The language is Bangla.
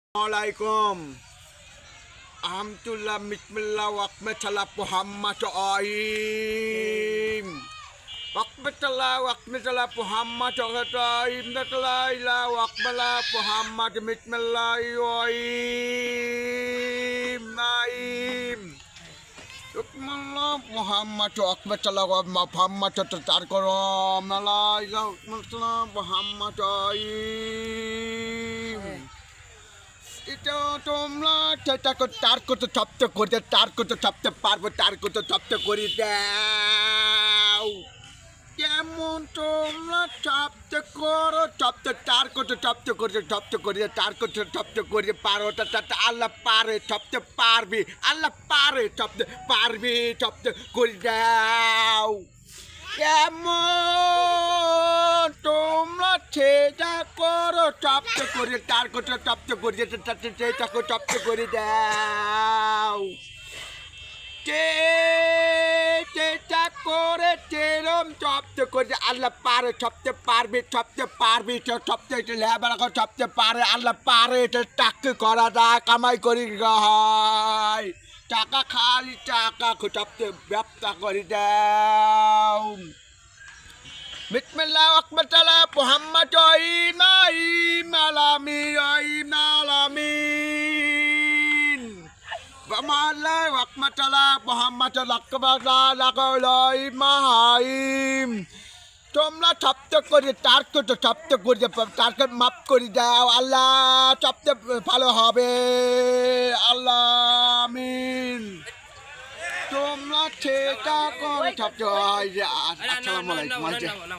Assalamualaikum. Alhamdulillah, bismillah, wakmatallah, Muhammad Aim. Wakmatallah, Muhammad Aim. Natala, wakmatallah, Muhammad, bismillah, Aim. Aim. Wakmatallah, Muhammad, wakmatallah, Muhammad, Tarkaram. Wakmatallah, Muhammad Aim. এটা তোমরা চেষ্টা করো তার কত শব্দ করতে তার কত শব্দ পারবো তার কত শব্দ করে দাও কেমন তোমরা শব্দ করো শব্দ তার কত শব্দ করতে শব্দ করে তার কত শব্দ করে পারো তা আল্লাহ পারে শব্দ পারবি আল্লাহ পারে শব্দ পারবি শব্দ করে দাও কেমন তোমরা চেষ্টা করো শব্দ করে তার কথা শব্দ করে চেষ্টা করে শব্দ করে দাও চেষ্টা করে চেরম শব্দ করে আল্লাহ পারে শব্দ পারবি শব্দ পারবি শব্দ এটা লেবার শব্দ পারে আল্লাহ পারে এটা টাকা করা যায় কামাই করি হয় টাকা খালি টাকা শব্দ ব্যবসা করে দাও Bismillah wakmatallah Muhammad Aim Aim Alamin Alamin Bismillah wakmatallah Muhammad Aim Aim তোমরা শব্দ করে তার কত শব্দ করে তারকে মাফ করে দাও আল্লাহ শব্দ ভালো হবে আল্লাহ আমিন তোমরা চেষ্টা করে শব্দ আসসালামু আলাইকুম